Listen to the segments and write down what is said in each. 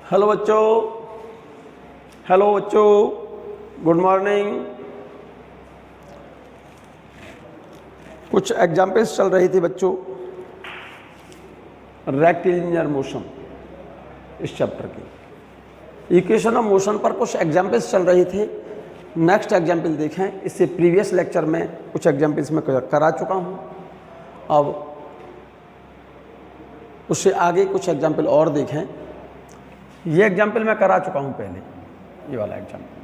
Hello बच्चों, good morning. कुछ examples चल रही थी बच्चों रेक्टिलिनियर मोशन इस चैप्टर की। इक्वेशन ऑफ मोशन पर कुछ एग्जाम्पल्स चल रही थे। नेक्स्ट एग्जाम्पल देखें। इससे प्रीवियस लेक्चर में कुछ एग्जाम्पल्स मैं करा चुका हूँ। अब उससे आगे कुछ एग्जाम्पल और देखें। ये एग्जाम्पल मैं करा चुका हूँ पहले, ये वाला एग्जाम्पल,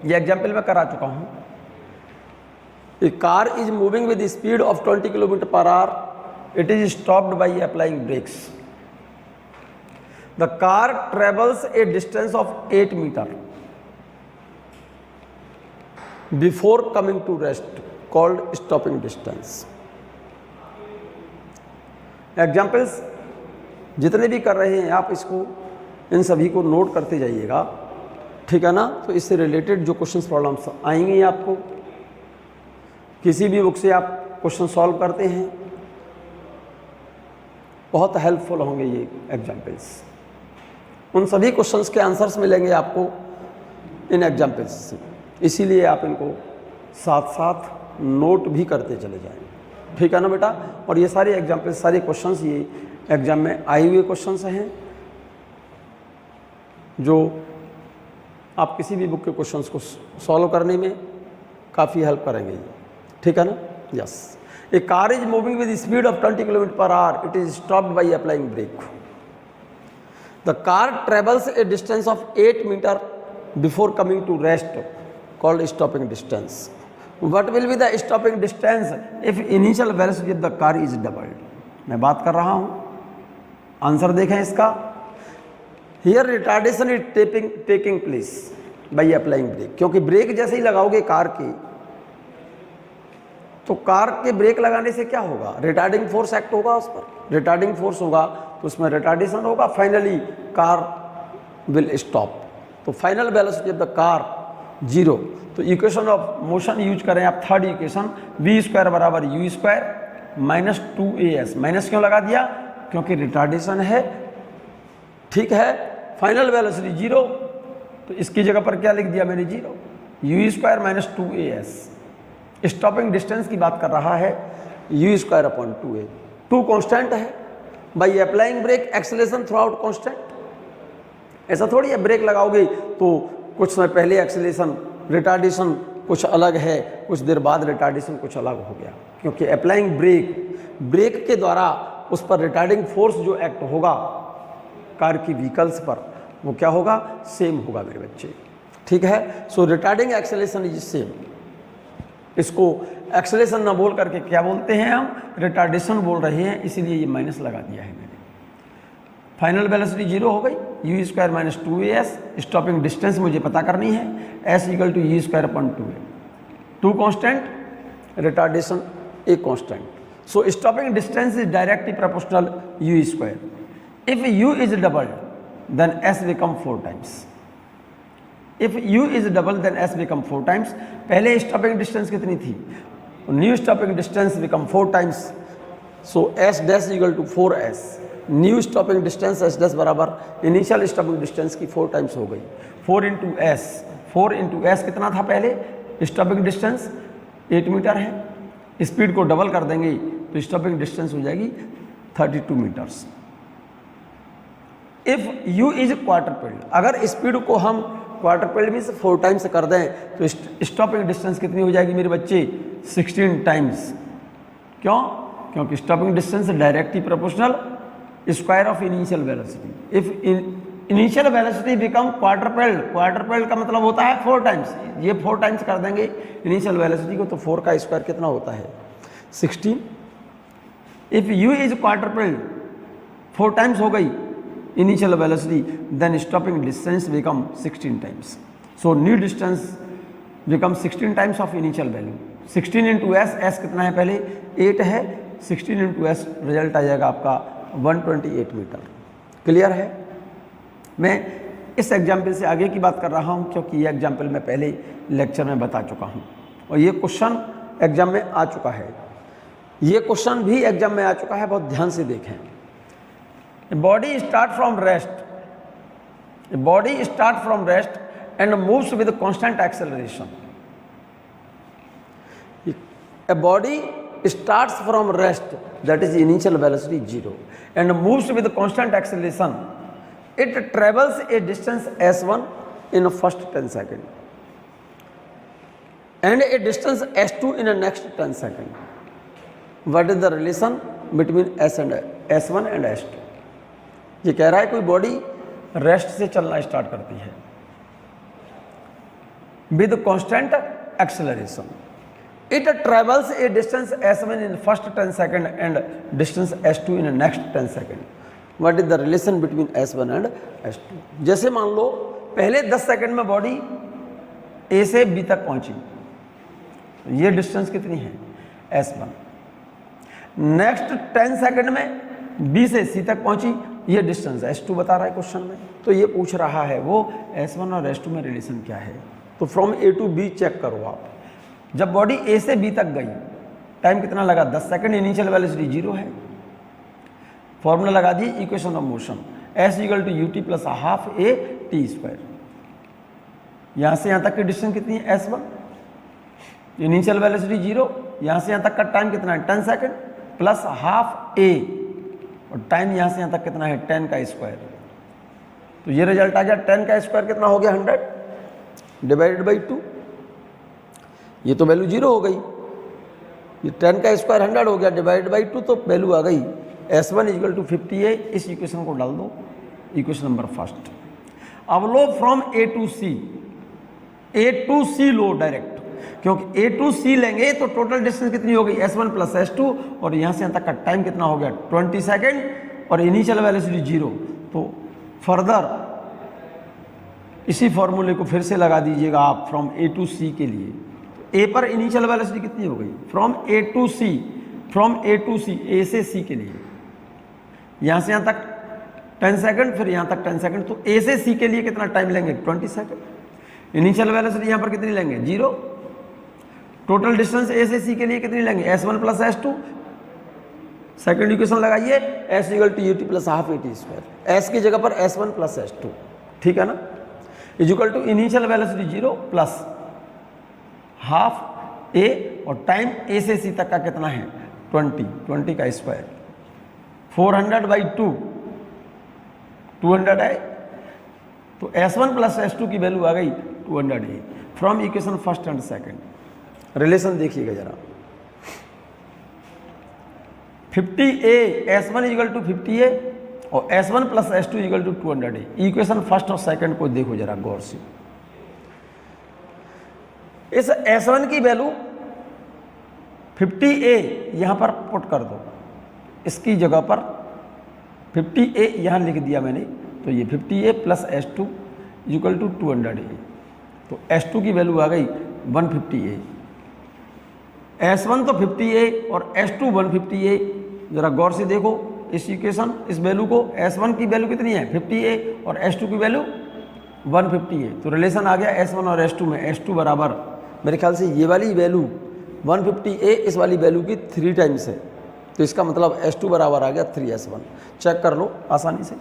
ये एग्जाम्पल मैं करा चुका हूँ। A car is moving with speed of 20 kilometre per hour. It is stopped by applying brakes. The car travels a distance of 8 metre before coming to rest called stopping distance. Examples जितने भी कर रहे हैं आप इसको, इन सभी को note करते जाइएगा, ठीक है ना। तो इससे रिलेटेड जो क्वेश्चंस प्रॉब्लम्स आएंगे आपको, किसी भी बुक से आप क्वेश्चन सॉल्व करते हैं, बहुत हेल्पफुल होंगे ये एग्जाम्पल्स। उन सभी क्वेश्चंस के आंसर्स मिलेंगे आपको इन एग्जाम्पल्स से, इसीलिए आप इनको साथ साथ नोट भी करते चले जाएं, ठीक है ना बेटा। और ये सारे एग्जाम्पल्स, सारे क्वेश्चंस ये एग्जाम में आए हुए क्वेश्चंस हैं, जो आप किसी भी बुक के क्वेश्चंस को सॉल्व करने में काफ़ी हेल्प करेंगे ये, ठीक है ना। Yes, a car is moving with speed of 20 kilometre per hour. It is stopped by applying brake. The car travels a distance of 8 metre before coming to rest called stopping distance. What will be the stopping distance if initial velocity of the car is doubled? मैं बात कर रहा हूँ, answer देखें इसका। Here retardation is taking place by applying brake। क्योंकि break जैसे ही लगाओगे कार की, तो कार के ब्रेक लगाने से क्या होगा, रिटार्डिंग फोर्स एक्ट होगा उस पर। रिटार्डिंग फोर्स होगा तो उसमें रिटार्डेशन होगा, फाइनली कार विल स्टॉप। तो final velocity of the car 0। तो इक्वेशन ऑफ मोशन यूज करें आप, थर्ड इक्वेशन, v स्क्वायर बराबर u square minus 2as। Minus क्यों लगा दिया, क्योंकि रिटार्डेशन है, ठीक है। फाइनल वेलोसिटी 0, तो इसकी जगह पर क्या लिख दिया मैंने, 0। u square minus 2as। Stopping distance की बात कर रहा है, u square upon 2a। 2 constant है। By applying brake acceleration throughout constant. ऐसा थोड़ी है ब्रेक लगाओगे तो कुछ समय पहले एक्सेलरेशन, रिटार्डेशन कुछ अलग है, कुछ देर बाद रिटार्डेशन कुछ अलग हो गया, क्योंकि अप्लाइंग ब्रेक के द्वारा उस पर रिटार्डिंग फोर्स जो एक्ट होगा कार की व्हीकल्स पर, वो क्या होगा, सेम होगा मेरे बच्चे, ठीक है। सो रिटार्डिंग एक्सेलरेशन इज सेम। इसको एक्सेलरेशन ना बोल करके क्या बोलते हैं हम, रिटार्डेशन बोल रहे हैं, इसीलिए ये माइनस लगा दिया है मैंने। फाइनल वेलोसिटी 0 हो गई, u square minus 2as। Stopping distance मुझे पता करनी है, s equal to u square upon 2a। 2 constant, retardation a constant. So stopping distance is directly proportional u square. If u is double then s become 4 times. If u is double then s become 4 times. पहले stopping distance कितनी थी, new stopping distance become 4 times. So s dash equal to 4s। New stopping distance S dash बराबर initial stopping distance की 4 times हो गई। 4 into S, 4 into S कितना था पहले, स्टॉपिंग डिस्टेंस 8 मीटर है। स्पीड को डबल कर देंगे तो स्टॉपिंग डिस्टेंस हो जाएगी 32 metres. If U is quadrupled, अगर स्पीड को हम क्वार्टर पेल्ड में से 4 टाइम्स कर दें तो स्टॉपिंग डिस्टेंस कितनी हो जाएगी मेरे बच्चे, 16 टाइम्स। क्यों, क्योंकि stopping distance directly proportional square of initial velocity. If initial velocity become quarter पेल्ड का मतलब होता है 4 टाइम्स। ये 4 टाइम्स कर देंगे इनिशियल वेलोसिटी को, तो 4 का स्क्वायर कितना होता है, 16। If u is quadrupled, 4 times हो गई initial velocity, then stopping distance become 16 times. So new distance become 16 times of initial value. 16 into S कितना है पहले, 8 है। 16 इंटू एस रिजल्ट आ जाएगा आपका 128 मीटर। क्लियर है। मैं इस एग्जाम्पल से आगे की बात कर रहा हूं, क्योंकि ये एग्जाम्पल मैं पहले लेक्चर में बता चुका हूं और ये क्वेश्चन एग्जाम में आ चुका है। ये क्वेश्चन भी एग्जाम में आ चुका है, बहुत ध्यान से देखें। A body start from rest. A body start from rest and moves with constant acceleration. A body starts from rest, that is initial velocity 0, and moves with constant acceleration. It travels a distance s1 in the first 10 seconds and a distance s2 in the next 10 seconds. What is the relation between s1 and s2? ये कह रहा है कोई body rest से चलना start करती है with constant acceleration. It travels a distance s1 in first 10 second and distance s2 in next 10 second. What is the relation between s1 and s2? जैसे मान लो पहले 10 सेकंड में बॉडी a से b तक पहुंची, ये डिस्टेंस कितनी है s1. नेक्स्ट 10 सेकंड में b से c तक पहुंची, ये डिस्टेंस s2 बता रहा है क्वेश्चन में. तो ये पूछ रहा है वो s1 और s2 में रिलेशन क्या है. तो from a to b check करो आप. जब बॉडी a से b तक गई, टाइम कितना लगा 10 सेकंड, इनिशियल वेलोसिटी 0 है. फॉर्मूला लगा दिए equation of motion s equal to ut plus half a t square. यहाँ से यहाँ तक की डिस्टेंस कितनी है s1, इनिशियल वेलोसिटी 0, यहाँ से यहाँ तक का टाइम कितना है 10 सेकंड प्लस हाफ a, और टाइम यहाँ से यहाँ तक कितना है 10 का स्क्वायर. तो ये रिजल्ट आ गया 10 का स्क्वायर कितना हो गया 100 डिवाइडेड बाई 2. ये तो वैल्यू 0 हो गई, ये 10 का स्क्वायर 100 हो गया डिवाइडेड बाई 2, तो वैल्यू आ गई s1 इक्वल टू 50a. इस इक्वेशन को डाल दो, इक्वेशन नंबर फर्स्ट. अब लो फ्रॉम a टू c लो डायरेक्ट, क्योंकि a टू c लेंगे तो टोटल डिस्टेंस कितनी हो गई s1 प्लस s2, और यहाँ से यहाँ तक का टाइम कितना हो गया 20 सेकेंड, और इनिशियल वेलोसिटी 0. तो फर्दर इसी फॉर्मूले को फिर से लगा दीजिएगा आप फ्रॉम a टू c के लिए. a पर इनिशियल वेलोसिटी कितनी हो गई from a to c, a से c के लिए यहाँ से यहाँ तक 10 सेकंड, फिर यहाँ तक 10 सेकंड. तो a से c के लिए कितना टाइम लेंगे 20 सेकंड. इनिशियल वेलोसिटी यहाँ पर कितनी लेंगे 0. टोटल डिस्टेंस a से c के लिए कितनी लेंगे s1 plus s2. Second equation लगाइए s equal to ut plus half a t square. s की जगह पर s1 प्लस s2, ठीक है ना, is equal to initial velocity 0 plus half a, और टाइम a से c तक का कितना है 20 का स्क्वायर. 400 बाई 2 200 है, तो s1 प्लस s2 की वैल्यू आ गई 200 है. From equation first and second relation देखिएगा जरा. 50a s1 equal to 50a और s1 plus s2 equal to 200a. Equation first और सेकंड को देखो जरा गौर से. इस s1 की वैल्यू 50a यहां पर पुट कर दो, इसकी जगह पर 50a यहां लिख दिया मैंने. तो ये 50a plus s2 equal to 200a. तो s2 की वैल्यू आ गई 150a. s1 तो 50a और s2 150a. जरा गौर से देखो इस इक्वेशन, इस वैल्यू को. s1 की वैल्यू कितनी है 50a और s2 की वैल्यू 150a. तो रिलेशन आ गया s1 और s2 में. s2 बराबर मेरे ख्याल से ये वाली वैल्यू 150a इस वाली वैल्यू की 3 टाइम्स है. तो इसका मतलब s2 बराबर आ गया 3s1. चेक कर लो आसानी से.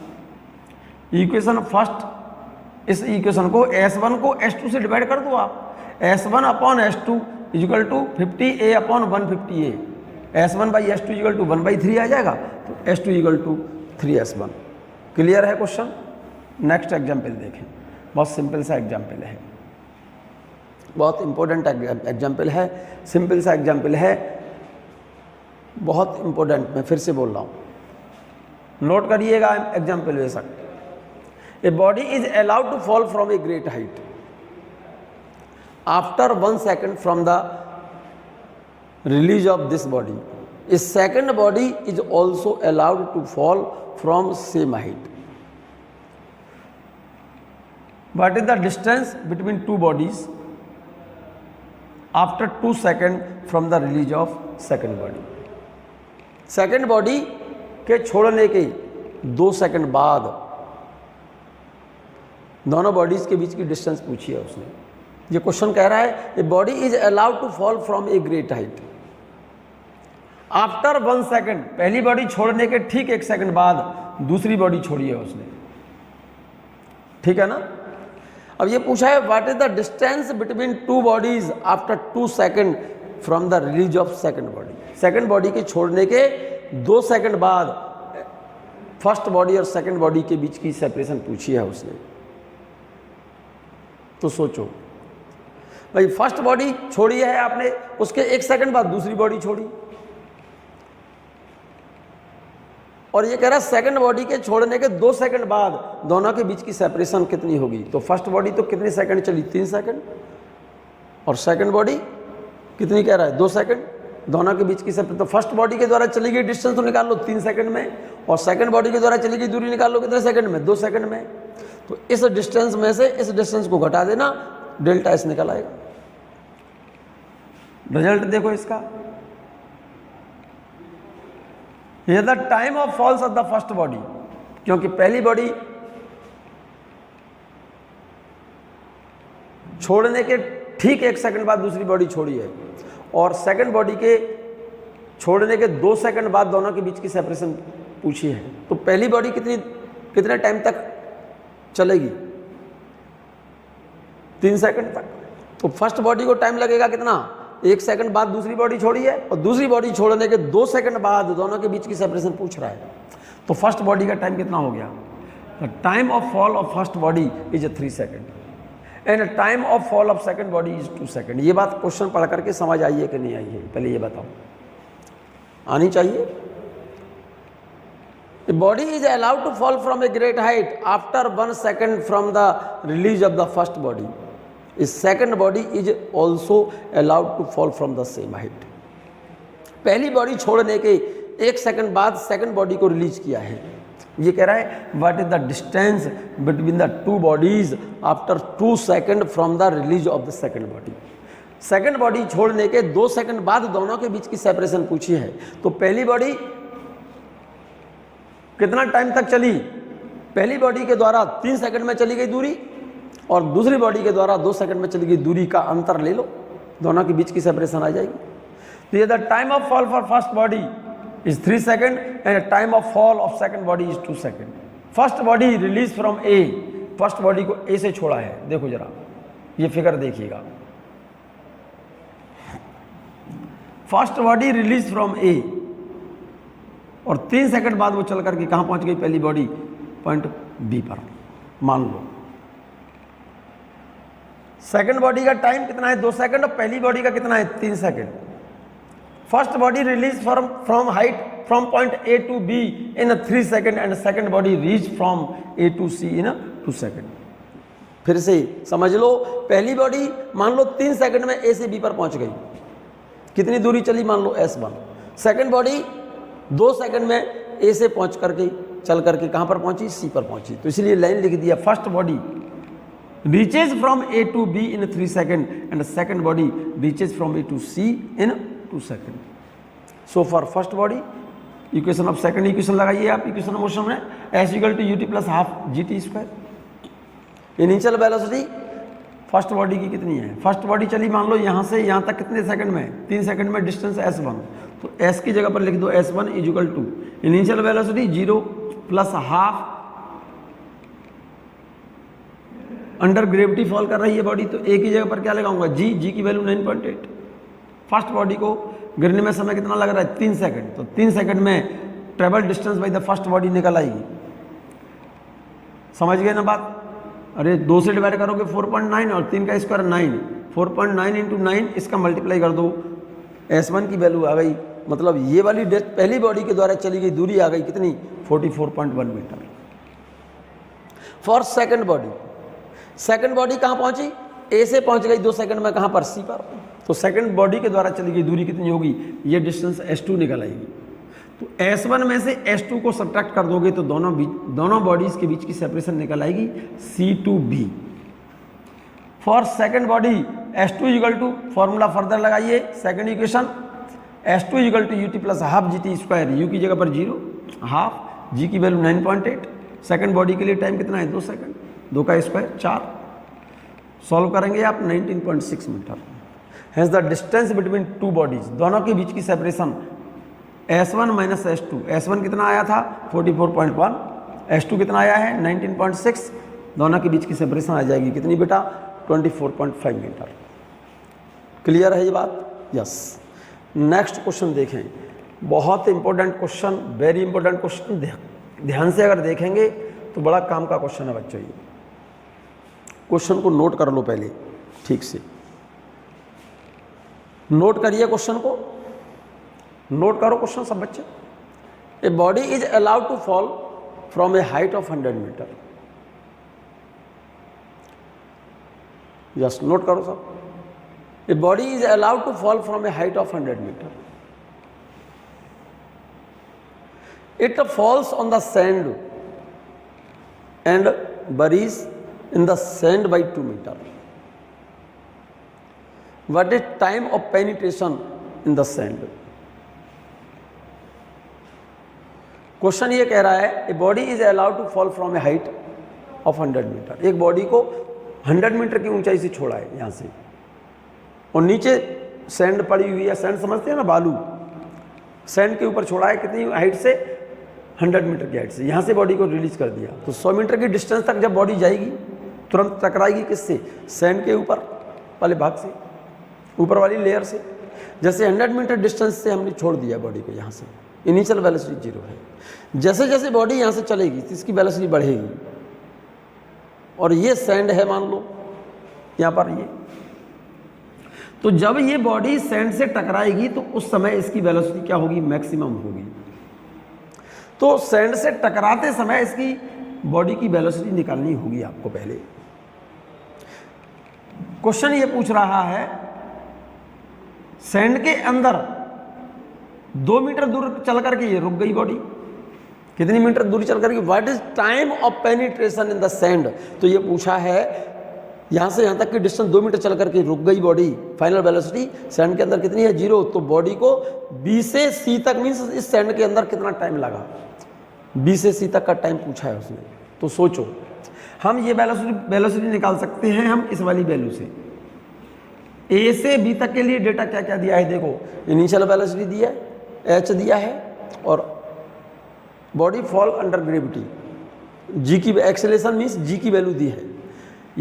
इक्वेशन फर्स्ट, इस इक्वेशन को s1 को s2 से डिवाइड कर दो आप. s1 upon s2 equal to 50a upon 150a. s1 by s2 equal to 1/3 आ जाएगा. तो s2 equal to 3s1. Clear है क्वेश्चन. नेक्स्ट एग्जाम्पल देखें. बहुत सिंपल सा एग्जाम्पल है, बहुत इंपॉर्टेंट एग्जाम्पल है, सिंपल सा एग्जाम्पल है, बहुत इंपॉर्टेंट. मैं फिर से बोल रहा हूँ, नोट करिएगा एग्जाम्पल बेशक. A body is allowed to fall from a great height after 1 second from the release of this body. A second body is also allowed to fall from same height. What is the distance between two bodies after 2 seconds from the release of second body? Second body के छोड़ने के 2 second बाद दोनों bodies के बीच की distance पूछी है उसने. ये क्वेश्चन कह रहा है a body is allowed to fall from a great height after 1 second, पहली बॉडी छोड़ने के ठीक 1 सेकंड बाद दूसरी बॉडी छोड़ी है उसने, ठीक है ना। अब ये पूछा है what is the distance between two bodies after 2 second from the release of second body. Second body के छोड़ने के 2 सेकंड बाद फर्स्ट बॉडी और सेकंड बॉडी के बीच की सेपरेशन पूछी है उसने। तो सोचो भाई, फर्स्ट बॉडी छोड़ी है आपने, उसके 1 सेकंड बाद दूसरी बॉडी छोड़ी, और ये कह रहा है सेकंड बॉडी के छोड़ने के 2 सेकंड बाद दोनों के बीच की सेपरेशन कितनी होगी। तो फर्स्ट बॉडी तो कितने सेकंड चली, 3 सेकंड, और सेकंड बॉडी कितनी कह रहा है, 2 सेकंड, दोनों के बीच की सेपरेशन। तो फर्स्ट बॉडी के द्वारा चली गई डिस्टेंस तो निकाल लो 3 सेकंड में, और सेकंड बॉडी के द्वारा चली गई दूरी निकाल लो कितने सेकंड में, 2 सेकंड में। तो इस डिस्टेंस में से इस डिस्टेंस को घटा देना, डेल्टा एस निकल आएगा। रिजल्ट देखो इसका, ये the time of falls of the first body, क्योंकि पहली बॉडी छोड़ने के ठीक 1 सेकंड बाद दूसरी बॉडी छोड़ी है, और सेकंड बॉडी के छोड़ने के 2 सेकंड बाद दोनों के बीच की सेपरेशन पूछी है। तो पहली बॉडी कितने टाइम तक चलेगी, 3 सेकंड तक। तो फर्स्ट बॉडी को टाइम लगेगा कितना, 1 सेकंड बाद दूसरी बॉडी छोड़ी है, और दूसरी बॉडी छोड़ने के 2 सेकंड बाद दोनों के बीच की सेपरेशन पूछ रहा है। तो फर्स्ट बॉडी का टाइम कितना हो गया, the time of fall of first body is 3 second and time of fall of second body is 2 second. ये बात क्वेश्चन पढ़ करके समझ आई है कि नहीं आई है, पहले ये बताओ, आनी चाहिए। A body is allowed to fall from a great height after 1 second from the release of the first body. A second body is also allowed to fall from the same height. पहली बॉडी छोड़ने के 1 second बाद second body को release किया है। ये कह रहा है what is the distance between the two bodies after 2 second from the release of the second body. Second body छोड़ने के 2 सेकंड बाद दोनों के बीच की सेपरेशन पूछी है। तो पहली बॉडी कितना टाइम तक चली, पहली बॉडी के द्वारा 3 सेकंड में चली गई दूरी, और दूसरी बॉडी के द्वारा 2 सेकंड में चली गई दूरी का अंतर ले लो, दोनों के बीच की सेपरेशन आ जाएगी। तो ये the time of fall for first body is 3 second and time of fall of second body is 2 second. First body release from A, first body को ए से छोड़ा है। देखो जरा ये फिगर देखिएगा, फर्स्ट बॉडी रिलीज फ्रॉम ए, और 3 सेकंड बाद वो चल करके कहां पहुंच गई पहली बॉडी, पॉइंट बी पर मान लो। सेकंड बॉडी का टाइम कितना है, 2 सेकंड, और पहली बॉडी का कितना है, 3 second. First body release from height from point A to B in 3 second and second body reach from A to C in 2 second. फिर से समझ लो, पहली बॉडी मान लो 3 सेकंड में ए से बी पर पहुंच गई, कितनी दूरी चली, मान लो S1। सेकंड बॉडी 2 सेकंड में ए से पहुंच करके चल करके कहां पर पहुंची, सी पर पहुंची। तो इसलिए लाइन लिख दिया, first body reaches from A to B in 3 seconds and the second body reaches from A to C in 2 seconds. So for first body, equation of second equation लगाइए आप इक्वेशन ऑफ मोशन में, S equal to ut plus half gt square. Initial velocity first body की कितनी है, first body चली मान लो यहाँ से यहाँ तक कितने सेकंड में, 3 सेकंड में, डिस्टेंस S1। तो S की जगह पर लिख दो S1 is equal to initial velocity 0 plus half, under gravity fall कर रही है बॉडी, तो ए की जगह पर क्या लगाऊंगा, जी की वैल्यू 9.8। फर्स्ट बॉडी को गिरने में समय कितना लग रहा है, 3 सेकंड। तो 3 सेकंड में travel distance by the first body निकल आएगी। समझ गए ना बात। अरे 2 से डिवाइड करोगे 4.9 और 3 का स्क्वायर 9, 4.9 इंटू 9 इसका मल्टीप्लाई कर दो, S1 की वैल्यू आ गई। मतलब ये वाली पहली बॉडी के द्वारा चली गई दूरी आ गई कितनी, 44.1 metre. For second body, second body कहां पहुंची, ए से पहुंच गई 2 सेकंड में, कहां पर, सी पर। तो सेकंड बॉडी के द्वारा चली गई दूरी कितनी होगी, ये डिस्टेंस S2 निकल आएगी। तो S1 में से S2 को सब्ट्रैक्ट कर दोगे तो दोनों बॉडीज के बीच की सेपरेशन निकल आएगी C to B। For second body S2 equal to, formula further लगाइए, second equation S2 equal to ut plus half gt square, u की जगह पर 0, हाफ, g की वैल्यू 9.8। सेकंड बॉडी के लिए टाइम कितना है, 2 सेकंड, 2 का स्क्वायर 4। सॉल्व करेंगे आप 19.6 metre. Has the distance between two bodies, दोनों के बीच की separation S1 minus S2, S1 कितना आया था 44.1, S2 कितना आया है 19.6, दोनों के बीच की सेपरेशन आ जाएगी कितनी बेटा 24.5 मीटर। क्लियर है ये बात? यस। नेक्स्ट क्वेश्चन देखें, बहुत important question, very important question, ध्यान से अगर देखेंगे तो बड़ा काम का क्वेश्चन है बच्चों। ये क्वेश्चन को नोट कर लो पहले ठीक से, नोट करिए क्वेश्चन को, नोट करो क्वेश्चन सब बच्चे। A body is allowed to fall from a height of 100 metre. Yes, note करो सब। A body is allowed to fall from a height of 100 metre. It falls on the sand and buries in the sand by 2 meter. What is time of penetration in the sand? Question ये कह रहा है a body is allowed to fall from a height of 100 metre. एक body को 100 metre की ऊंचाई से छोड़ा है यहाँ से, और नीचे सैंड पड़ी हुई है, सैंड समझते हैं ना, बालू, सैंड के ऊपर छोड़ा है कितनी हाइट से 100 मीटर की हाइट से, यहाँ से बॉडी को रिलीज कर दिया। तो 100 मीटर की डिस्टेंस तक जब बॉडी जाएगी तुरंत टकराएगी किससे, सैंड के ऊपर वाले भाग से, ऊपर वाली लेयर से। जैसे 100 मीटर डिस्टेंस से हमने छोड़ दिया बॉडी को यहाँ से, इनिशियल वेलोसिटी 0 है। जैसे जैसे बॉडी यहाँ से चलेगी तो इसकी वेलोसिटी बढ़ेगी, और ये सैंड है मान लो यहाँ पर ये, तो जब ये बॉडी सैंड से टकराएगी तो उस समय इसकी वेलोसिटी क्या होगी, मैक्सिमम होगी। तो सैंड से टकराते समय इसकी बॉडी की वेलोसिटी निकालनी होगी आपको पहले। क्वेश्चन ये पूछ रहा है सैंड के अंदर 2 मीटर दूर चल करके ये रुक गई बॉडी, कितनी मीटर दूर चल करके, what is time of penetration in the sand. तो ये पूछा है यहां से यहां तक की डिस्टेंस 2 मीटर चल करके रुक गई बॉडी, फाइनल वेलोसिटी सैंड के अंदर कितनी है 0। तो बॉडी को B से C तक मीन्स इस सैंड के अंदर कितना टाइम लगा, B से C तक का टाइम पूछा है उसने। तो सोचो हम ये वेलोसिटी निकाल सकते हैं हम इस वाली वैल्यू से। A से B तक के लिए डेटा क्या क्या दिया है देखो, इनिशियल वेलोसिटी दिया है, h दिया है, और body fall under gravity, g की एक्सेलेरेशन मीन्स g की वैल्यू दी है,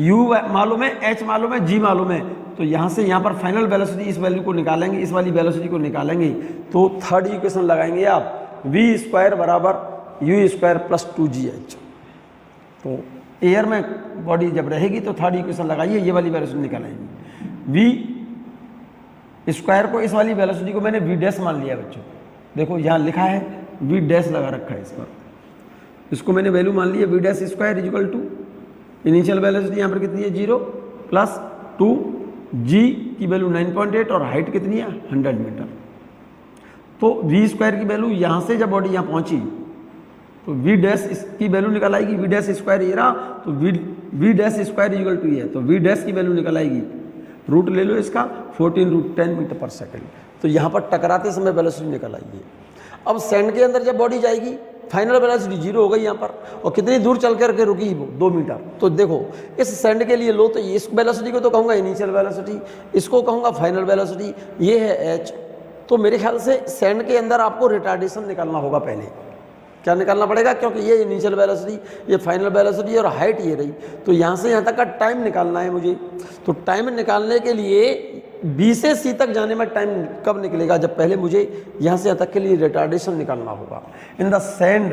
u मालूम है, h मालूम है, g मालूम है। तो यहाँ से यहाँ पर फाइनल वेलोसिटी इस वैल्यू को निकालेंगे, इस वाली वेलोसिटी को निकालेंगे, तो थर्ड इक्वेशन लगाएंगे आप v² बराबर u² प्लस 2gh। तो एयर में बॉडी जब रहेगी तो थर्ड इक्वेशन लगाइए, ये वाली वेलोसिटी निकालेंगे। v² को इस वाली वेलोसिटी को मैंने v' मान लिया बच्चों, देखो यहाँ लिखा है v' लगा रखा है इस पर, इसको मैंने वैल्यू मान ली है v' equal to initial velocity यहाँ पर कितनी है 0 प्लस 2g की वैल्यू 9.8 और हाइट कितनी है 100 मीटर। तो v² की वैल्यू यहाँ से जब बॉडी यहाँ पहुँची तो v' इसकी वैल्यू निकल आएगी, v' ये रहा, तो v' इक्वल टू ये, तो v' की वैल्यू निकल आएगी, रूट ले लो इसका 14√10 मीटर पर सेकेंड। तो यहाँ पर टकराते समय वेलोसिटी निकल आई है। अब सैंड के अंदर जब बॉडी जाएगी फाइनल वेलोसिटी 0 हो गई यहाँ पर, और कितनी दूर चल करके रुकी वो 2 मीटर। तो देखो इस सैंड के लिए लो तो इस वेलोसिटी को तो कहूँगा इनिशियल वेलोसिटी, इसको कहूँगा फाइनल वेलोसिटी, ये है h। तो मेरे ख्याल से सैंड के अंदर आपको रिटार्डेशन निकालना होगा पहले, क्या निकालना पड़ेगा, क्योंकि ये इनिशियल वेलोसिटी, ये फाइनल वेलोसिटी और हाइट ये रही। तो यहाँ से यहाँ तक का टाइम निकालना है मुझे। तो टाइम निकालने के लिए B से C तक जाने में टाइम कब निकलेगा, जब पहले मुझे यहाँ से यहाँ तक के लिए रिटार्डेशन निकालना होगा। In the sand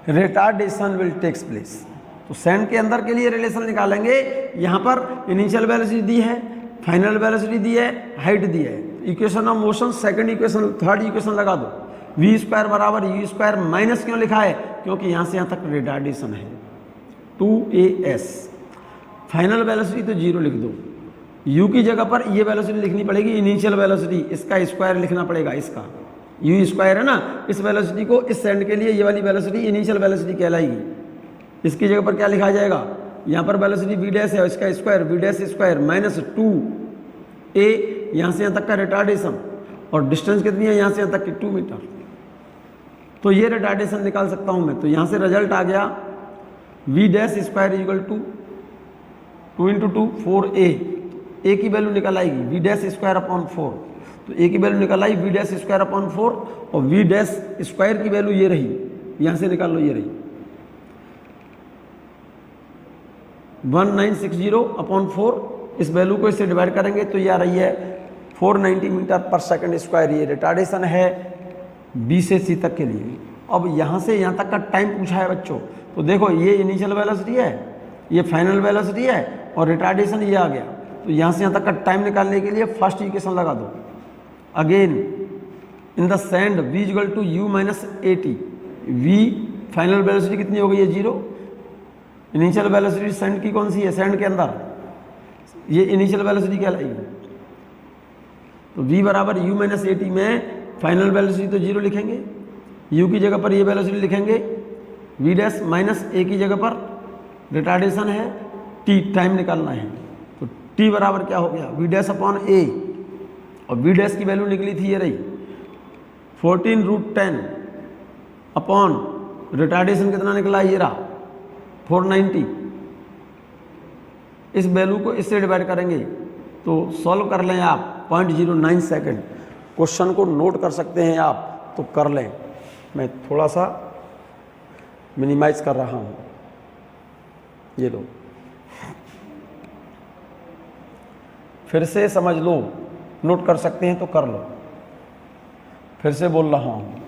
retardation will takes place. तो सैंड के अंदर के लिए रिलेशन निकालेंगे, यहाँ पर इनिशियल वेलोसिटी दी है, फाइनल वेलोसिटी दी है, हाइट दी है। Equation of motion second equation, third equation लगा दो, v² बराबर u² माइनस क्यों लिखा है, क्योंकि यहाँ से यहाँ तक रिटार्डेशन है 2as। फाइनल वेलोसिटी तो 0 लिख दो, u की जगह पर ये वेलोसिटी लिखनी पड़ेगी इनिशियल वेलोसिटी, इसका स्क्वायर लिखना पड़ेगा, इसका u² है ना, इस वेलोसिटी को इस सैंड के लिए ये वाली वेलोसिटी इनिशियल वेलोसिटी कहलाएगी। इसकी जगह पर क्या लिखा जाएगा, यहाँ पर वेलोसिटी v' है, इसका स्क्वायर v' माइनस 2a, यहाँ से यहाँ तक का रिटार्डेशन, और डिस्टेंस कितनी है यहाँ से यहाँ तक की 2 मीटर। तो ये रिटार्डेशन निकाल सकता हूँ मैं। तो यहाँ से रिजल्ट आ गया v' equal to 2 × 2 4a, a की वैल्यू निकल आएगी v' अपॉन 4। तो ए की वैल्यू निकल आई वी डैश स्क्वायर अपॉन 4 और वी डैश स्क्वायर की वैल्यू ये रही, यहाँ से निकाल लो, ये रही 1960 अपॉन 4। इस वैल्यू को इससे डिवाइड करेंगे तो ये आ रही है 490 मीटर पर सेकंड स्क्वायर। ये रिटार्डेशन है बी से सी तक के लिए। अब यहाँ से यहाँ तक का टाइम पूछा है बच्चों, तो देखो ये इनिशियल वेलोसिटी है, ये फाइनल वेलोसिटी है और रिटार्डेशन ये आ गया। तो यहाँ से यहाँ तक का टाइम निकालने के लिए फर्स्ट इक्वेशन लगा दो। Again in the sand v equal to u minus AT। v final velocity कितनी हो गई है 0। इनिशियल वेलोसिटी सैंड की कौन सी है, सैंड के अंदर ये इनिशियल वेलोसिटी कहलाएगी। तो v बराबर u माइनस AT में फाइनल वेलोसिटी तो 0 लिखेंगे, u की जगह पर ये वेलोसिटी लिखेंगे, v डैश माइनस a की जगह पर रिटार्डेशन है t, टाइम निकालना है। तो t बराबर क्या हो गया v डैश अपॉन a और v डैश की वैल्यू निकली थी ये रही 14√10 अपॉन रिटार्डेशन कितना निकला, ये रहा 490। इस वैल्यू को इससे डिवाइड करेंगे तो सॉल्व कर लें आप 0.09 सेकंड। क्वेश्चन को नोट कर सकते हैं आप, तो कर लें। मैं थोड़ा सा मिनिमाइज कर रहा हूँ, ये लो फिर से समझ लो, नोट कर सकते हैं तो कर लो। फिर से बोल रहा हूँ,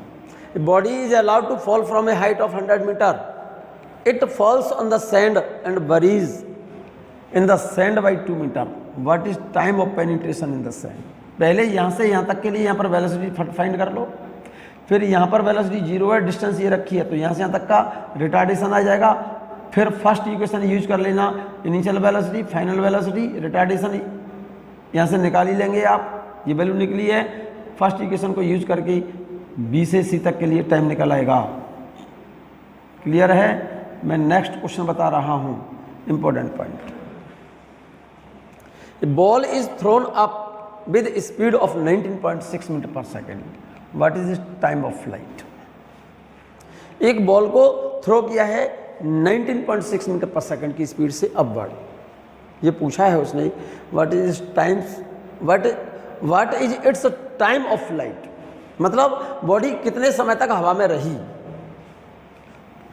body is allowed to fall from a height of 100 metre, it falls on the sand and buries in the sand by 2 metre, what is time of penetration in the sand. पहले यहाँ से यहाँ तक के लिए यहाँ पर वेलोसिटी फाइंड कर लो, फिर यहाँ पर वेलोसिटी 0 है, डिस्टेंस ये रखी है, तो यहाँ से यहाँ तक का रिटार्डेशन आ जाएगा। फिर फर्स्ट इक्वेशन यूज कर लेना, initial velocity final velocity retardation यहाँ से निकाल ही लेंगे आप, ये वैल्यू निकली है। फर्स्ट इक्वेशन को यूज करके बी से सी तक के लिए टाइम निकल आएगा। क्लियर है। मैं नेक्स्ट क्वेश्चन बता रहा हूँ, important point. Ball is thrown up with speed of 19.6 metre per second, what is is time of flight. एक बॉल को थ्रो किया है 19.6 मीटर पर सेकेंड की स्पीड से अपवर्ड, ये पूछा है उसने, what is times what is it's time of flight, मतलब बॉडी कितने समय तक हवा में रही।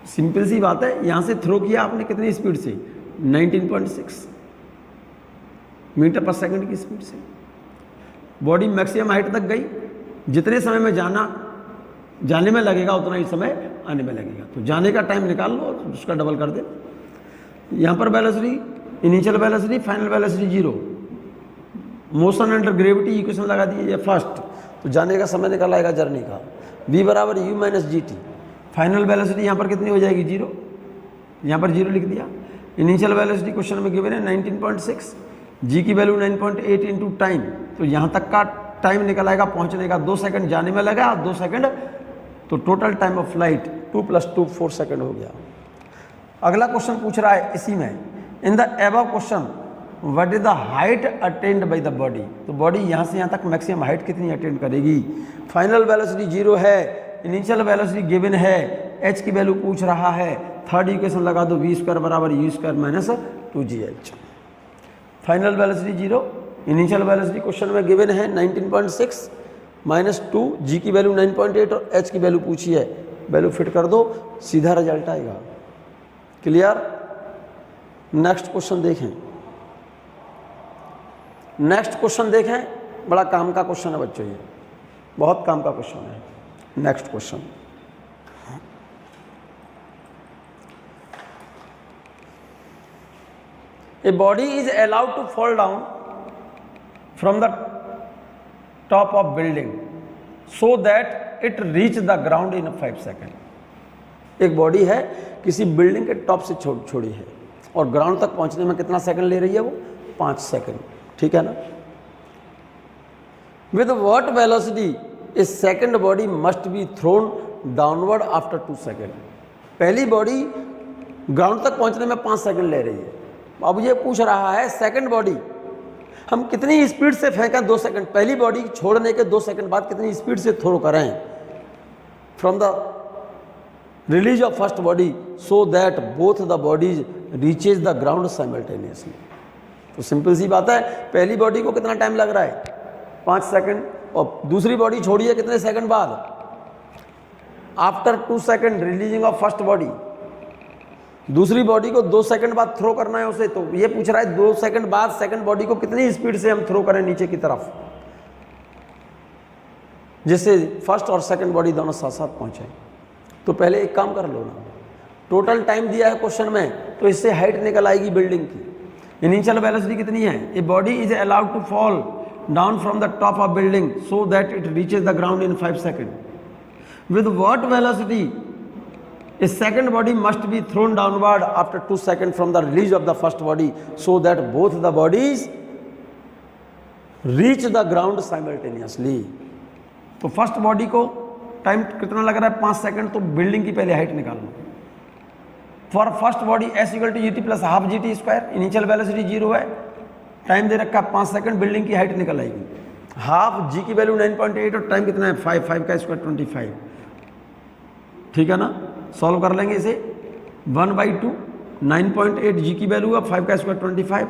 सिंपल सी बात है, यहां से थ्रो किया आपने कितनी स्पीड से, 19.6 मीटर पर सेकेंड की स्पीड से। बॉडी मैक्सिमम हाइट तक गई, जितने समय में जाने में लगेगा उतना ही समय आने में लगेगा, तो जाने का टाइम निकाल लो और उसका डबल कर दे। यहाँ पर velocity, initial velocity final velocity 0, motion under gravity equation लगा दी है फर्स्ट, तो जाने का समय निकल आएगा जर्नी का, v बराबर u minus GT। Final velocity यहाँ पर कितनी हो जाएगी 0, यहाँ पर 0 लिख दिया। इनिशियल वेलोसिटी क्वेश्चन में गिवन है 19.6, जी की वैल्यू 9.8 इंटू टाइम, तो यहाँ तक का टाइम निकल आएगा पहुँचने का, 2 सेकंड जाने में लगा, 2 सेकंड, तो total time of flight 2 + 2 4 second हो गया। अगला क्वेश्चन पूछ रहा है इसी में, इन the above question what is the height attend bye the body. तो बॉडी यहाँ से यहाँ तक मैक्सिमम हाइट कितनी अटेंड करेगी। फाइनल वेलोसिटी 0 है, इनिशियल वेलोसिटी गिवन है, h की वैल्यू पूछ रहा है, थर्ड इक्वेशन लगा दो, v² बराबर u² minus 2gh। Final velocity 0, initial velocity question में गिवन है 19.6 माइनस 2, जी की वैल्यू 9.8 और h की वैल्यू पूछी है, वैल्यू फिट कर दो, सीधा रिजल्ट आएगा। क्लियर। नेक्स्ट क्वेश्चन देखें, नेक्स्ट क्वेश्चन देखें, बड़ा काम का क्वेश्चन है बच्चों, ये बहुत काम का क्वेश्चन है। Next question, a body is allowed to fall down from the top of building so that it reach the ground in 5 seconds। एक बॉडी है किसी बिल्डिंग के टॉप से छोड़ी है और ग्राउंड तक पहुंचने में कितना सेकंड ले रही है वो, 5 सेकंड, ठीक है ना। With what velocity A second body must be thrown downward after 2 second. पहली बॉडी ग्राउंड तक पहुंचने में 5 सेकंड ले रही है, अब ये पूछ रहा है सेकंड बॉडी हम कितनी स्पीड से फेंकें 2 सेकंड, पहली बॉडी छोड़ने के 2 सेकंड बाद कितनी स्पीड से थ्रो करें from the release of first body so that both the bodies reaches the ground simultaneously. तो सिंपल सी बात है, पहली बॉडी को कितना टाइम लग रहा है 5 सेकंड और दूसरी बॉडी छोड़िए कितने सेकंड बाद, after 2 second releasing of first body. दूसरी बॉडी को 2 सेकंड बाद थ्रो करना है उसे, तो ये पूछ रहा है 2 सेकंड बाद सेकंड बॉडी को कितनी स्पीड से हम थ्रो करें नीचे की तरफ, जिससे फर्स्ट और सेकंड बॉडी दोनों साथ साथ पहुंचे। तो पहले एक काम कर लो ना, टोटल टाइम दिया है क्वेश्चन में, तो इससे हाइट निकल आएगी बिल्डिंग की। इनिशियल वेलोसिटी कितनी है, a body is allowed to fall down from the top of building so that it reaches the ground in 5 second. With what velocity a second body must be thrown downward after 2 seconds from the release of the first body so that both the bodies reach the ground simultaneously। तो first body को time कितना लग रहा है 5 second, तो building की पहले height निकाल लो। For first body s equal to u t plus half g t square, initial velocity 0 है, टाइम दे रखा 5 सेकंड, बिल्डिंग की हाइट निकल आएगी। हाफ जी की वैल्यू 9.8 और टाइम कितना है 5 का स्क्वायर 25, ठीक है ना। सॉल्व कर लेंगे इसे, 1/2 9.8 जी की वैल्यू है, 5 का स्क्वायर 25,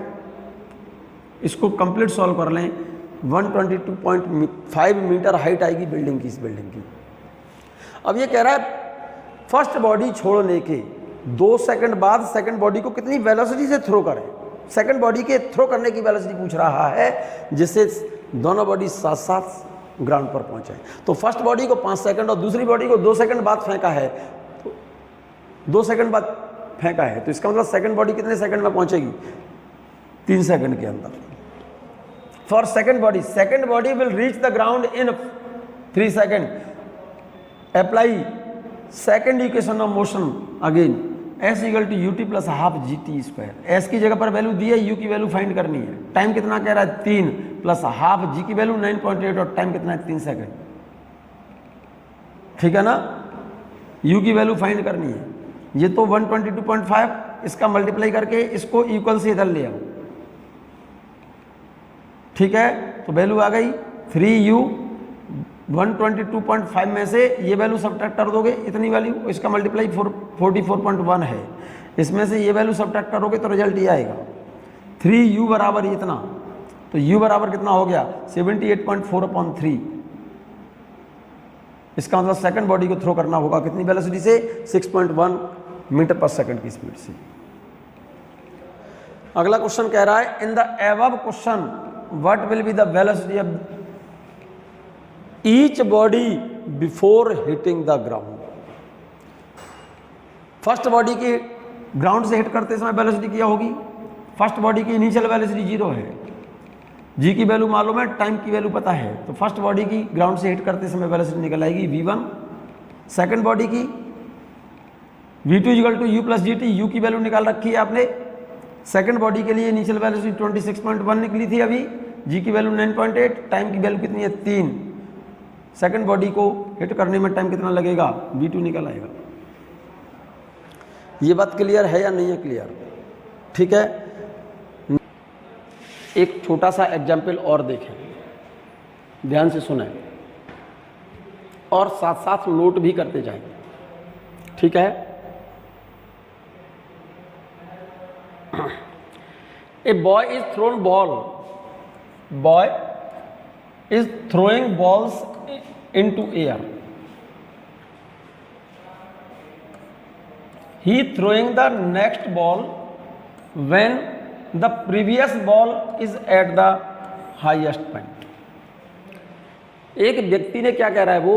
इसको कंप्लीट सॉल्व कर लें 122.5 मीटर हाइट आएगी बिल्डिंग की, इस बिल्डिंग की। अब ये कह रहा है फर्स्ट बॉडी छोड़ने के 2 सेकंड बाद सेकंड बॉडी को कितनी वेलोसिटी से थ्रो करें, सेकंड बॉडी के थ्रो करने की वेलोसिटी पूछ रहा है, जिससे दोनों बॉडी साथ साथ ग्राउंड पर पहुंचे। तो फर्स्ट बॉडी को 5 सेकंड और दूसरी बॉडी को 2 सेकंड बाद फेंका है, 2 सेकंड बाद फेंका है, तो इसका मतलब सेकंड बॉडी कितने सेकंड में पहुंचेगी, 3 सेकंड के अंदर। For second body will reach the ground in 3 second. Apply second equation of motion again, s equal to u t plus half g t square. S की जगह पर वैल्यू दी है, यू की वैल्यू फाइंड करनी है। टाइम कितना कह रहा है 3 प्लस हाफ जी की वैल्यू 9.8 और टाइम कितना है 3 सेकंड, ठीक है ना। यू की वैल्यू फाइंड करनी है, ये तो 122.5, इसका मल्टीप्लाई करके इसको इक्वल से इधर ले आओ, ठीक है। तो वैल्यू आ गई 3u, 122.5 में से ये वैल्यू सब्ट्रैक्ट कर दोगे, इतनी वैल्यू, इसका मल्टीप्लाई 44.1 है, इसमें से ये वैल्यू सब्ट्रैक्ट करोगे तो रिजल्ट ये आएगा 3u बराबर इतना। तो u बराबर कितना हो गया 78.4/3। इसका मतलब सेकंड बॉडी को थ्रो करना होगा कितनी वेलोसिटी से, 6.1 मीटर पर सेकंड की स्पीड से। अगला क्वेश्चन कह रहा है in the above question what will be the velocity of each body before hitting the ground. First body की ग्राउंड से हिट करते समय वेलोसिटी क्या होगी, फर्स्ट बॉडी की इनिशियल वेलोसिटी 0 है, जी की वैल्यू मालूम है, टाइम की वैल्यू पता है, तो फर्स्ट बॉडी की ग्राउंड से हिट करते समय वेलोसिटी निकल आएगी v1। सेकंड बॉडी की v2 equal to u plus g t, u की वैल्यू निकाल रखी है आपने। सेकंड बॉडी के लिए इनिशियल वेलोसिटी 26.1 निकली थी अभी, जी की वैल्यू 9.8, टाइम की वैल्यू कितनी है 3। सेकंड बॉडी को हिट करने में टाइम कितना लगेगा, v2 निकल आएगा। ये बात क्लियर है या नहीं है क्लियर, ठीक है। एक छोटा सा एग्जाम्पल और देखें, ध्यान से सुनें और साथ साथ नोट भी करते जाएंगे, ठीक है। ए boy is throne ball, boy is throwing balls into air, he throwing the next ball when the previous ball is at the highest point। एक व्यक्ति ने क्या कह रहा है वो,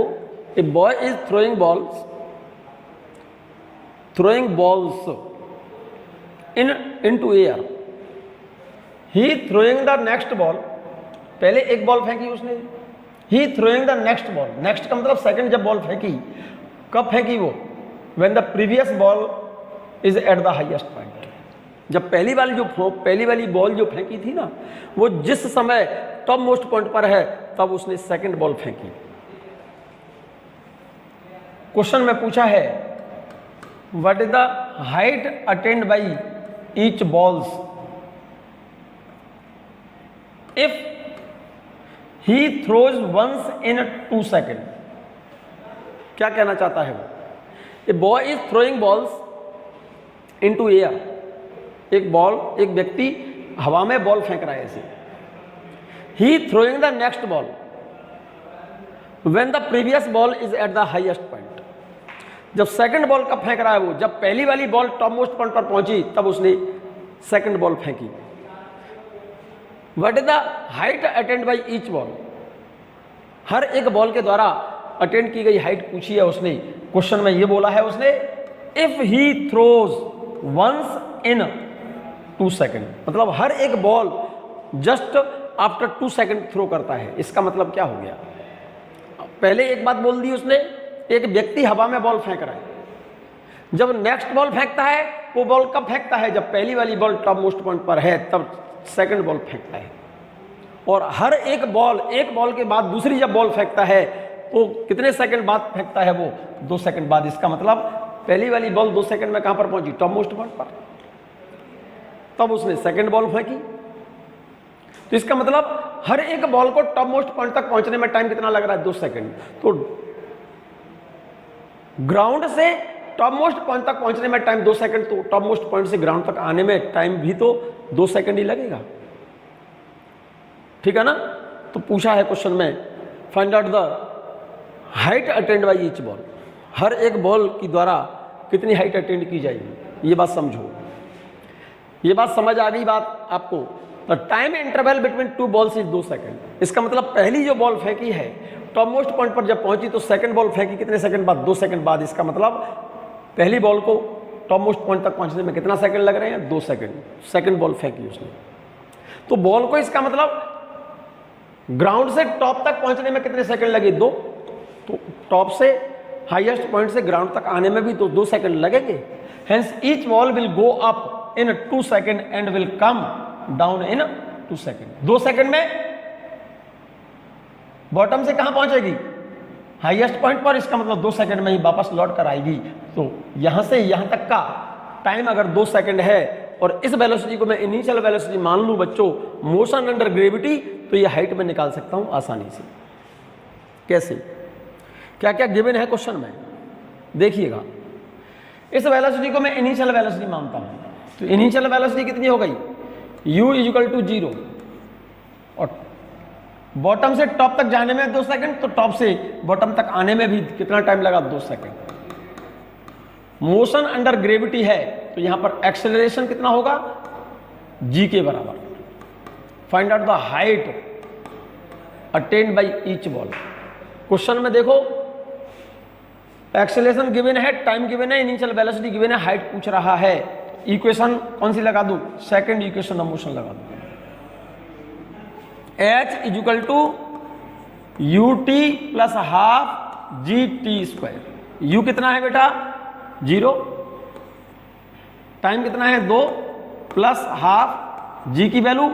a boy is throwing balls into air, he throwing the next ball, पहले एक बॉल फेंकी उसने, he throwing the next ball, next का मतलब सेकंड जब बॉल फेंकी, कब फेंकी वो, when the previous ball is at the highest point. जब पहली वाली बॉल जो फेंकी थी ना, वो जिस समय टॉप मोस्ट पॉइंट पर है तब उसने सेकंड बॉल फेंकी। क्वेश्चन में पूछा है what is the height attend by each balls if he throws once in 2 seconds। क्या कहना चाहता है वो, a boy is throwing balls into air, एक व्यक्ति हवा में बॉल फेंक रहा है ऐसे, he throwing the next ball, when the previous ball is at the highest point, जब सेकंड बॉल कब फेंक रहा है वो, जब पहली वाली बॉल टॉप मोस्ट पॉइंट पर पहुंची तब उसने सेकंड बॉल फेंकी। What is the height attend by each ball, हर एक बॉल के द्वारा अटेंड की गई हाइट पूछी है उसने। क्वेश्चन में ये बोला है उसने if he throws once in 2 second, मतलब हर एक ball just after 2 second throw करता है। इसका मतलब क्या हो गया, पहले एक बात बोल दी उसने, एक व्यक्ति हवा में बॉल फेंक रहा है, जब नेक्स्ट बॉल फेंकता है वो बॉल कब फेंकता है, जब पहली वाली बॉल टॉप मोस्ट पॉइंट पर है तब सेकंड बॉल फेंकता है। और हर एक बॉल के बाद दूसरी जब बॉल फेंकता है तो कितने सेकंड बाद फेंकता है वो, 2 सेकंड बाद। इसका मतलब पहली वाली बॉल 2 सेकंड में कहां पर पहुंची, टॉप मोस्ट पॉइंट पर, तब उसने सेकंड बॉल फेंकी। तो इसका मतलब हर एक बॉल को टॉप मोस्ट पॉइंट तक पहुंचने में टाइम कितना लग रहा है, 2 सेकंड। तो ग्राउंड से टॉप मोस्ट पॉइंट तक पहुंचने में टाइम 2 सेकंड, तो टॉप मोस्ट पॉइंट से ग्राउंड तक आने में टाइम भी तो 2 सेकंड ही लगेगा, ठीक है ना। तो पूछा है क्वेश्चन में find out the height attend by each ball, हर एक बॉल की द्वारा कितनी हाइट अटेंड की जाएगी, ये बात समझो। ये बात समझ आ गई बात आपको। The time interval between 2 balls is 2 second. इसका मतलब पहली जो बॉल फेंकी है टॉप मोस्ट पॉइंट पर जब पहुंची तो सेकंड बॉल फेंकी कितने सेकंड बाद, 2 सेकंड बाद। इसका मतलब पहली बॉल को टॉप मोस्ट पॉइंट तक पहुंचने में कितना सेकंड लग रहे हैं, 2 सेकंड। सेकंड बॉल फेंकी उसने, तो बॉल को इसका मतलब ग्राउंड से टॉप तक पहुंचने में कितने सेकंड लगे, 2। तो टॉप से हाईएस्ट पॉइंट से ग्राउंड तक आने में भी तो 2 सेकंड लगेंगे। Hence each ball will go up in 2 second and will come down in 2 second. 2 second में बॉटम से कहां पहुंचेगी, हाईएस्ट पॉइंट पर। इसका मतलब 2 सेकंड में ही वापस लौट कर आएगी। तो यहां से यहां तक का टाइम अगर 2 सेकंड है और इस वेलोसिटी को मैं इनिशियल वेलोसिटी मान लूं बच्चों, मोशन अंडर ग्रेविटी, तो ये हाइट में निकाल सकता हूं आसानी से। कैसे, क्या क्या गिवन है क्वेश्चन में, देखिएगा। इस वेलोसिटी को मैं इनिशियल वेलोसिटी मानता हूं, तो इनिशियल वेलोसिटी कितनी हो गई, u इक्वल टू 0, और बॉटम से टॉप तक जाने में 2 सेकंड, तो टॉप से बॉटम तक आने में भी कितना टाइम लगा, 2 सेकंड। मोशन अंडर ग्रेविटी है तो यहां पर एक्सेलरेशन कितना होगा, g के बराबर। Find out the height attend by each ball. Question में देखो एक्सेलरेशन गिवन है, टाइम गिवन है, इनिशियल वेलोसिटी गिवन है, हाइट पूछ रहा है। इक्वेशन कौन सी लगा दूं, सेकंड इक्वेशन ऑफ मोशन लगा दूं। h equal to ut plus half gt²। u कितना है बेटा, 0, टाइम कितना है 2, प्लस हाफ g की वैल्यू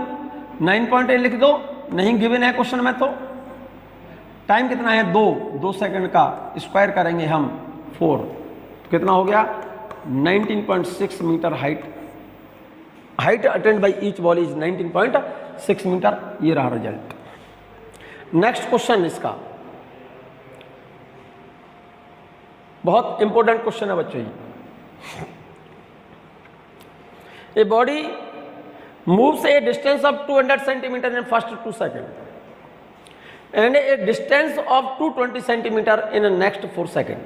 9.8 लिख दो, नहीं गिवन है क्वेश्चन में। तो टाइम कितना है 2 सेकंड का, स्क्वायर करेंगे हम 4, तो कितना हो गया 19.6 metre height attend by each ball is 19.6 metre. ये रहा रिजल्ट। नेक्स्ट क्वेश्चन इसका बहुत इंपॉर्टेंट क्वेश्चन है बच्चों। A body moves A distance of 200 centimetre in first 2 second and A distance of 220 centimetre in next 4 second.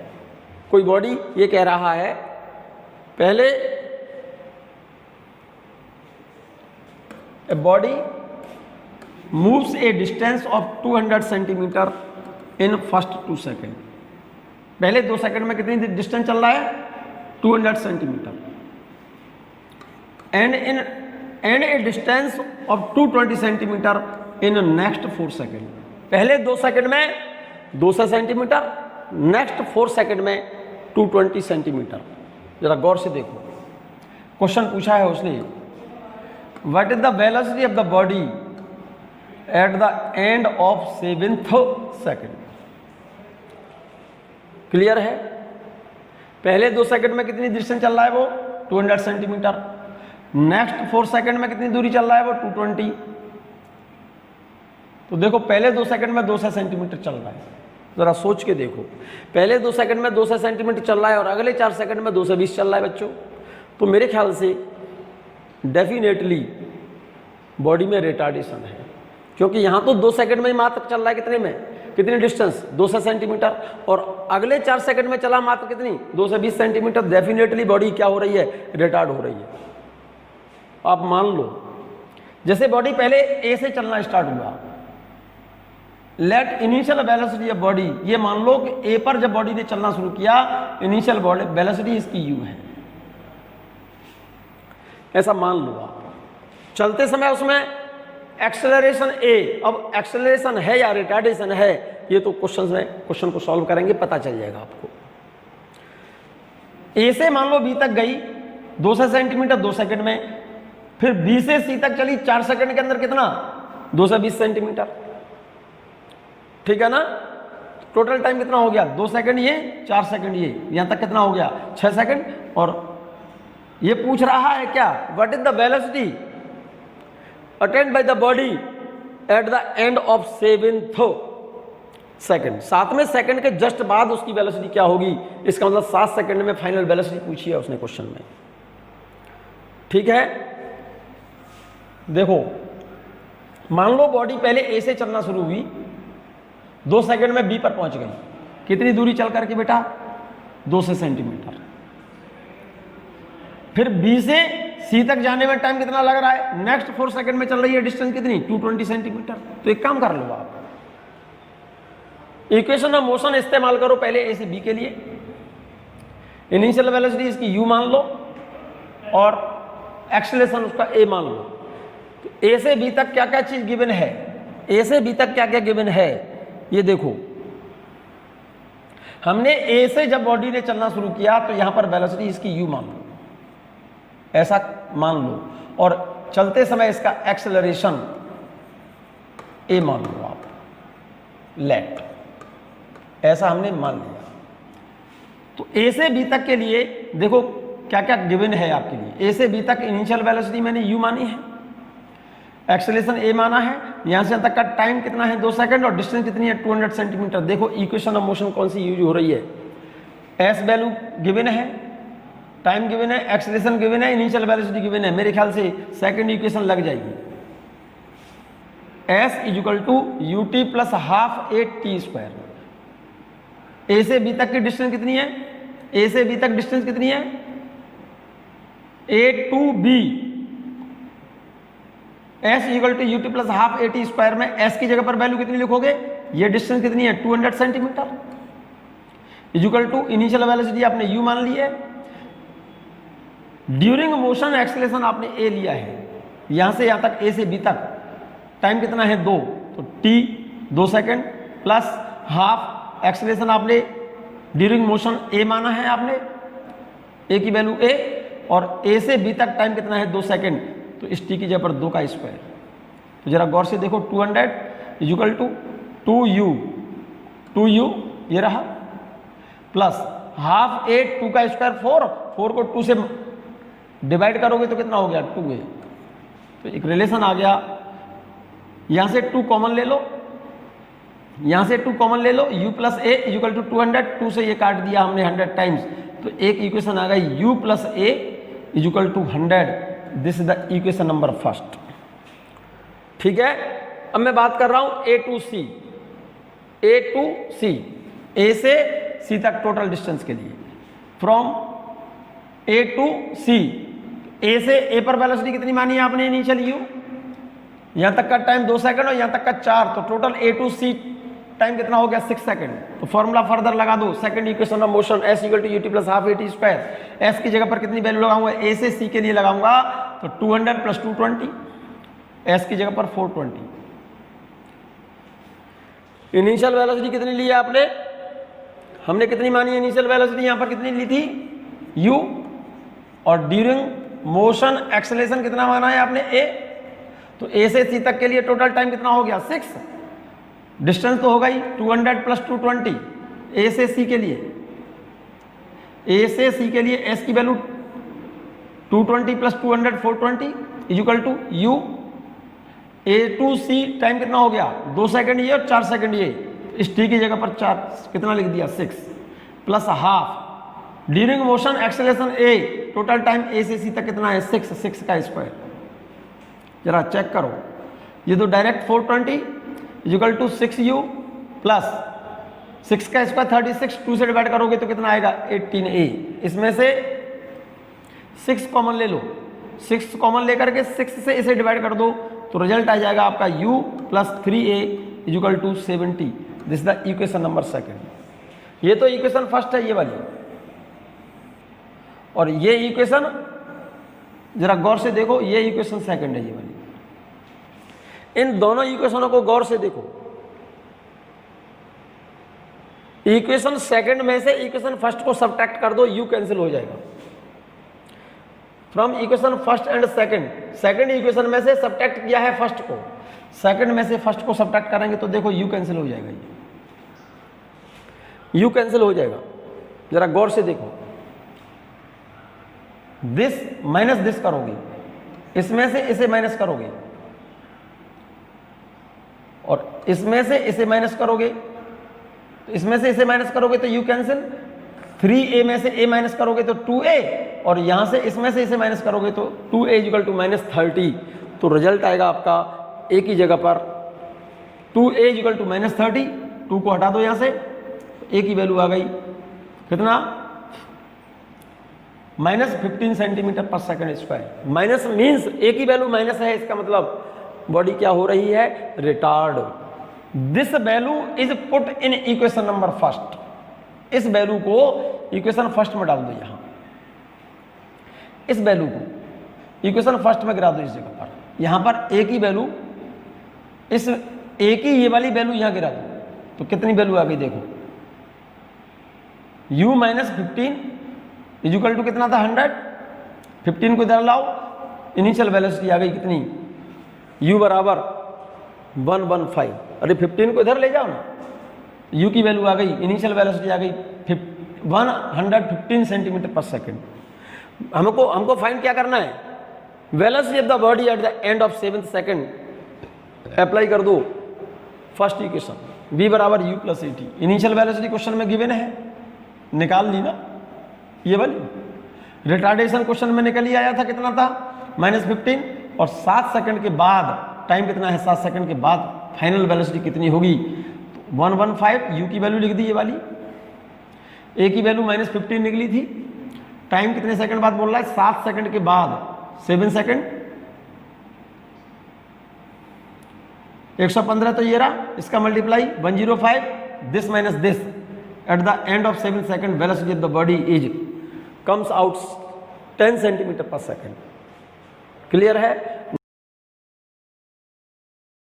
कोई body ये कह रहा है पहले a body moves A distance of 200 centimetre in first 2 second. पहले 2 second में कितनी डिस्टेंस चल रहा है, 200 centimetre, and A distance of 220 centimetre in next 4 second. पहले 2 सेकंड में 200 सेंटीमीटर, नेक्स्ट 4 सेकंड में 220 सेंटीमीटर। जरा गौर से देखो, क्वेश्चन पूछा है उसने what is the velocity of the body at the end of 7th second. Clear है, पहले 2 सेकंड में कितनी डिस्टेंस चल रहा है वो 200 सेंटीमीटर, नेक्स्ट 4 सेकंड में कितनी दूरी चल रहा है वो 220। तो देखो पहले 2 सेकंड में 200 सेंटीमीटर चल रहा है, जरा सोच के देखो, पहले 2 सेकंड में 200 सेंटीमीटर चल रहा है और अगले 4 सेकंड में 220 चल रहा है बच्चों। तो मेरे ख्याल से डेफिनेटली बॉडी में रिटार्डेशन है, क्योंकि यहां तो 2 सेकंड में ही मात्र चल रहा है, कितनी डिस्टेंस 200 सेंटीमीटर, और अगले 4 सेकंड में चला मात्र कितनी 220 सेंटीमीटर, डेफिनेटली बॉडी क्या हो रही है, रिटार्ड हो रही है। आप मान लो जैसे बॉडी पहले ए से चलना स्टार्ट हुआ, let initial velocity of body, ये मान लो कि ए पर जब बॉडी ने चलना शुरू किया, इनिशियल वेलोसिटी इसकी यू है, ऐसा मान लो आप। चलते समय उसमें एक्सेलरेशन ए, अब एक्सेलरेशन है या रिटार्डेशन है, ये तो क्वेश्चन को सॉल्व करेंगे पता चल जाएगा आपको। ए से मान लो बी तक गई 200 सेंटीमीटर 2 सेकंड में, फिर बी से सी तक चली 4 सेकंड के अंदर कितना 220 सेंटीमीटर, ठीक है ना। टोटल टाइम कितना हो गया 2 सेकंड ये 4 सेकंड ये, यहां तक कितना हो गया 6 सेकंड। और ये पूछ रहा है क्या, what is the velocity attend by the body at the end of 7th second, 7वें सेकंड के जस्ट बाद उसकी वेलोसिटी क्या होगी, इसका मतलब 7 सेकंड में फाइनल वेलोसिटी पूछी है उसने क्वेश्चन में, ठीक है। देखो मान लो बॉडी पहले ए से चलना शुरू हुई, 2 सेकंड में बी पर पहुंच गई, कितनी दूरी चल करके बेटा 200 सेंटीमीटर, फिर बी से सी तक जाने में टाइम कितना लग रहा है, नेक्स्ट 4 सेकंड में चल रही है डिस्टेंस कितनी 220 सेंटीमीटर। तो एक काम कर लो आप, इक्वेशन ऑफ मोशन इस्तेमाल करो पहले ए से बी के लिए, इनिशियल वेलोसिटी इसकी यू मान लो और एक्सेलरेशन उसका ए मान लो। तो ए से बी तक क्या क्या चीज गिवन है, ए से बी तक क्या क्या गिवन है, ये देखो। हमने ए से जब बॉडी ने चलना शुरू किया तो यहां पर वेलोसिटी इसकी यू मान लो, ऐसा मान लो, और चलते समय इसका एक्सेलरेशन ए मान लो आप, लेट, ऐसा हमने मान लिया। तो ए से बी तक के लिए देखो क्या क्या गिवन है आपके लिए। ए से बी तक इनिशियल वेलोसिटी मैंने यू मानी है, एक्सेलरेशन ए माना है, यहां से तक का टाइम कितना है 2 सेकंड, और डिस्टेंस कितनी है 200 सेंटीमीटर। देखो इक्वेशन ऑफ मोशन कौन सी यूज हो रही है, एस वैल्यू गिवन है, टाइम गिवन है, एक्सेलरेशन गिवन है, इनिशियल वेलोसिटी गिवन है। मेरे ख्याल से सेकंड इक्वेशन लग जाएगी, s equal to u t plus half a t square. A से बी तक की डिस्टेंस कितनी है, ए से बी तक डिस्टेंस कितनी है A to B, s equal to u t plus half a t square में एस की जगह पर वैल्यू कितनी लिखोगे, ये डिस्टेंस कितनी है 200 centimetre, equal to initial velocity आपने यू मान ली है, ड्यूरिंग मोशन एक्सेलरेशन आपने ए लिया है, यहां से यहां तक ए से बी तक टाइम कितना है 2, तो T 2 second plus half acceleration आपने ड्यूरिंग मोशन ए माना है आपने, ए की वैल्यू ए, और ए से बी तक टाइम कितना है 2 सेकंड, तो इस टी की जगह पर 2 का स्क्वायर। तो जरा गौर से देखो 200 इक्वल टू 2u ये रहा, प्लस हाफ ए 2 का स्क्वायर 4 को 2 से डिवाइड करोगे तो कितना हो गया 2a। तो एक रिलेशन आ गया, यहां से 2 कॉमन ले लो, यहां से 2 कॉमन ले लो, u plus a equal to 200, 2 से ये काट दिया हमने 100 टाइम्स, तो एक इक्वेशन आ गई u plus a equal to 100। This is the equation number first, ठीक है। अब मैं बात कर रहा हूं ए टू सी, ए से सी तक टोटल डिस्टेंस के लिए, फ्रॉम ए टू सी। ए से ए पर वेलोसिटी कितनी मानी है आपने इनिशियल यू, यहां तक का टाइम 2 सेकंड और यहां तक का 4, तो total A to C time कितना हो गया 6 सेकंड। तो फॉर्मूला फर्दर लगा दो, second equation of motion s equal to u t plus half a t square. S की जगह पर कितनी वैल्यू लगाऊंगा, ए से सी के लिए लगाऊंगा तो 200 प्लस 220, एस की जगह पर 420। इनिशियल वेलोसिटी कितनी ली है आपने, हमने कितनी मानी है इनिशियल वेलोसिटी, यहां पर कितनी ली थी u, और ड्यूरिंग मोशन एक्सेलरेशन कितना माना है आपने a। तो a से c तक के लिए टोटल टाइम कितना हो गया 6, डिस्टेंस तो हो गई 200 प्लस 220 a से c के लिए, a से c के लिए s की value 220 plus 200 420 equal to u। a to c time कितना हो गया 2 सेकंड ये और 4 सेकंड ये, इस t की जगह पर 4 कितना लिख दिया 6 plus half during motion acceleration a, total time a से c तक कितना है 6 का स्क्वायर। जरा चेक करो, ये तो direct 420 equal to 6u plus 6 का स्क्वायर 36, 2 से डिवाइड करोगे तो कितना आएगा 18a। इसमें से 6 कॉमन ले लो, 6 कॉमन लेकर के 6 से इसे डिवाइड कर दो तो रिजल्ट आ जाएगा आपका u plus 3a equal to 70। This the equation number second. ये तो इक्वेशन फर्स्ट है ये वाली, और ये इक्वेशन जरा गौर से देखो, ये इक्वेशन सेकंड है ये वाली। इन दोनों इक्वेशनों को गौर से देखो। इक्वेशन सेकंड में से इक्वेशन फर्स्ट को सब्ट्रैक्ट कर दो, u कैंसिल हो जाएगा। From equation first and second, second equation में से सब्ट्रैक्ट किया है फर्स्ट को, सेकंड में से फर्स्ट को सब्ट्रैक्ट करेंगे तो देखो u कैंसिल हो जाएगा, ये u कैंसिल हो जाएगा। जरा गौर से देखो, दिस माइनस दिस करोगे, इसमें से इसे माइनस करोगे, और इसमें से इसे माइनस करोगे, तो इसमें से इसे माइनस करोगे तो u कैंसिल, 3a में से a माइनस करोगे तो 2a, और यहां से इसमें से इसे माइनस करोगे तो 2a इक्वल टू -30। तो रिजल्ट आएगा आपका a की जगह पर 2a इक्वल टू -30, 2 को हटा दो यहां से, a की वैल्यू आ गई कितना -15 सेंटीमीटर पर second square. Minus means a की वैल्यू माइनस है, इसका मतलब बॉडी क्या हो रही है, retard. This value is put in equation number first. इस वैल्यू को इक्वेशन फर्स्ट में डाल दो, यहां इस वैल्यू को इक्वेशन फर्स्ट में गिरा दो इस जगह पर। यहां पर a की वैल्यू, इस a की ये वाली वैल्यू यहां गिरा दो तो कितनी वैल्यू आ गई देखो, u माइनस 15 इक्वल टू कितना था 100। 15 को इधर लाओ, इनिशियल वेलोसिटी आ गई कितनी, u बराबर 115। अरे 15 को इधर ले जाओ ना, u की वैल्यू आ गई, इनिशियल वेलोसिटी आ गई 115 सेंटीमीटर पर सेकंड। हमको फाइंड क्या करना है, velocity of the body at the end of 7th second. Apply कर दो फर्स्ट इक्वेशन, v बराबर u plus at। Initial velocity question में गिवन है, निकाल ली ना ये वाली। रिटार्डेशन क्वेश्चन में निकल ही आया था, कितना था -15, और 7 सेकंड के बाद, टाइम कितना है 7 सेकंड के बाद फाइनल वेलोसिटी कितनी होगी, 115। u की वैल्यू लिख दी ये वाली, a की वैल्यू -15 निकली थी, टाइम कितने सेकंड बाद बोल रहा है 7 सेकंड के बाद, 7 सेकंड, 115 तो ये रहा, इसका multiply 105, this minus this, eight the end of 7 second velocity of the body is comes out 10 centimetre पर सेकंड। क्लियर है।